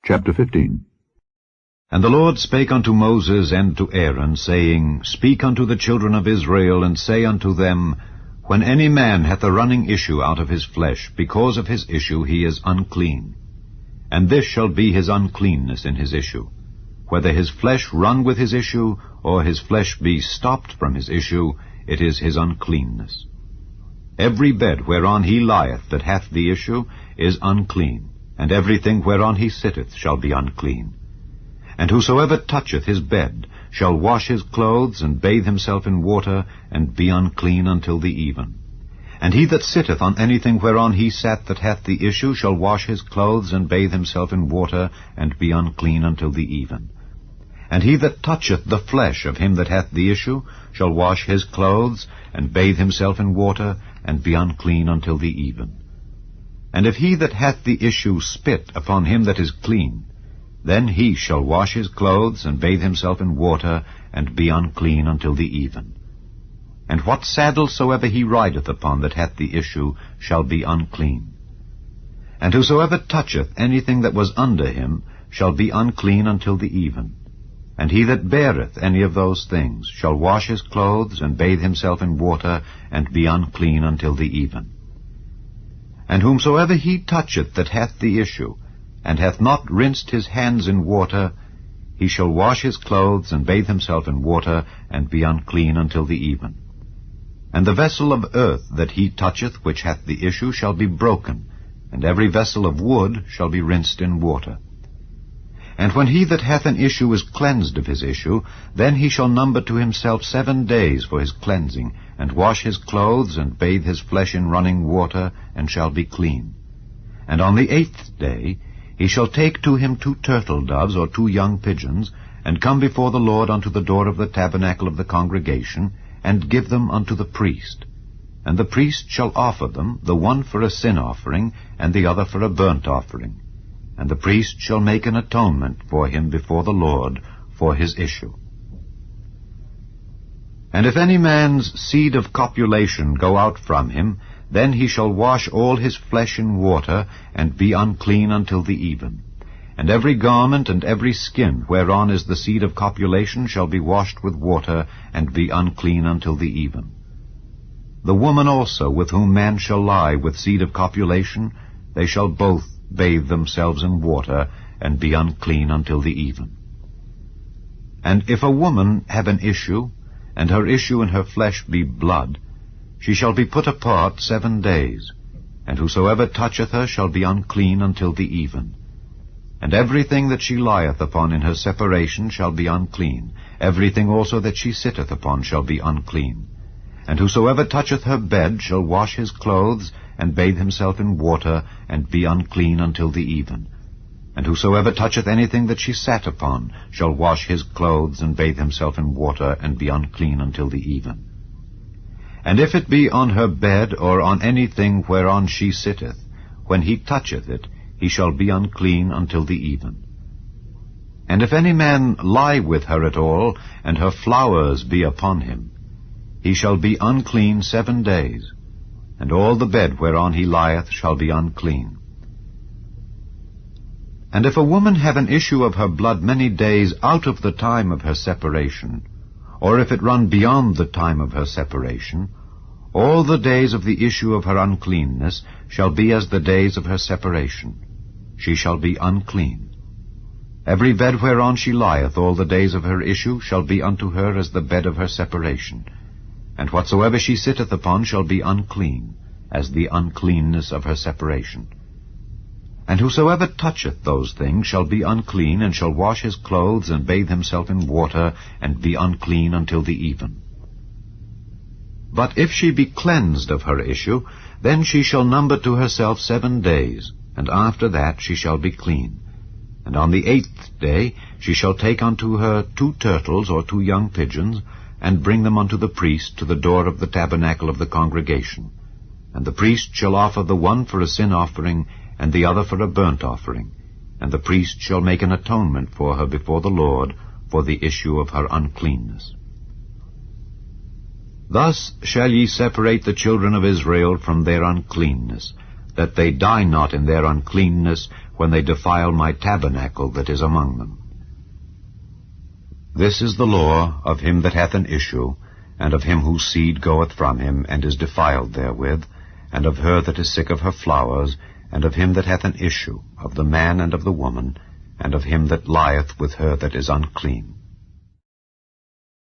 Chapter 15. And the Lord spake unto Moses and to Aaron, saying, Speak unto the children of Israel, and say unto them, When any man hath a running issue out of his flesh, because of his issue he is unclean. And this shall be his uncleanness in his issue, whether his flesh run with his issue, or his flesh be stopped from his issue, it is his uncleanness. Every bed whereon he lieth that hath the issue is unclean, and everything whereon he sitteth shall be unclean. And whosoever toucheth his bed shall wash his clothes, and bathe himself in water, and be unclean until the even. And he that sitteth on anything whereon he sat that hath the issue shall wash his clothes, and bathe himself in water, and be unclean until the even. And he that toucheth the flesh of him that hath the issue shall wash his clothes, and bathe himself in water, and be unclean until the even. And if he that hath the issue spit upon him that is clean, then he shall wash his clothes, and bathe himself in water, and be unclean until the even. And what saddle soever he rideth upon that hath the issue shall be unclean. And whosoever toucheth anything that was under him shall be unclean until the even. And he that beareth any of those things shall wash his clothes, and bathe himself in water, and be unclean until the even. And whomsoever he toucheth that hath the issue, and hath not rinsed his hands in water, he shall wash his clothes, and bathe himself in water, and be unclean until the even. And the vessel of earth that he toucheth which hath the issue shall be broken, and every vessel of wood shall be rinsed in water. And when he that hath an issue is cleansed of his issue, then he shall number to himself 7 days for his cleansing, and wash his clothes, and bathe his flesh in running water, and shall be clean. And on the 8th day he shall take to him 2 turtle doves or 2 young pigeons, and come before the Lord unto the door of the tabernacle of the congregation, and give them unto the priest. And the priest shall offer them, the one for a sin offering, and the other for a burnt offering. And the priest shall make an atonement for him before the Lord for his issue. And if any man's seed of copulation go out from him, then he shall wash all his flesh in water, and be unclean until the even. And every garment and every skin whereon is the seed of copulation shall be washed with water, and be unclean until the even. The woman also with whom man shall lie with seed of copulation, they shall both bathe themselves in water, and be unclean until the even. And if a woman have an issue, and her issue in her flesh be blood, she shall be put apart 7 days, and whosoever toucheth her shall be unclean until the even. And everything that she lieth upon in her separation shall be unclean, everything also that she sitteth upon shall be unclean. And whosoever toucheth her bed shall wash his clothes, and bathe himself in water, and be unclean until the even. And whosoever toucheth anything that she sat upon shall wash his clothes, and bathe himself in water, and be unclean until the even. And if it be on her bed, or on anything whereon she sitteth, when he toucheth it, he shall be unclean until the even. And if any man lie with her at all, and her flowers be upon him, he shall be unclean 7 days, and all the bed whereon he lieth shall be unclean. And if a woman have an issue of her blood many days out of the time of her separation, or if it run beyond the time of her separation, all the days of the issue of her uncleanness shall be as the days of her separation. She shall be unclean. Every bed whereon she lieth all the days of her issue shall be unto her as the bed of her separation. And whatsoever she sitteth upon shall be unclean, as the uncleanness of her separation. And whosoever toucheth those things shall be unclean, and shall wash his clothes, and bathe himself in water, and be unclean until the even. But if she be cleansed of her issue, then she shall number to herself 7 days, and after that she shall be clean. And on the 8th day she shall take unto her 2 turtles or 2 young pigeons, and bring them unto the priest to the door of the tabernacle of the congregation. And the priest shall offer the one for a sin offering, and the other for a burnt offering. And the priest shall make an atonement for her before the Lord for the issue of her uncleanness. Thus shall ye separate the children of Israel from their uncleanness, that they die not in their uncleanness, when they defile my tabernacle that is among them. This is the law of him that hath an issue, and of him whose seed goeth from him, and is defiled therewith, and of her that is sick of her flowers, and of him that hath an issue, of the man and of the woman, and of him that lieth with her that is unclean.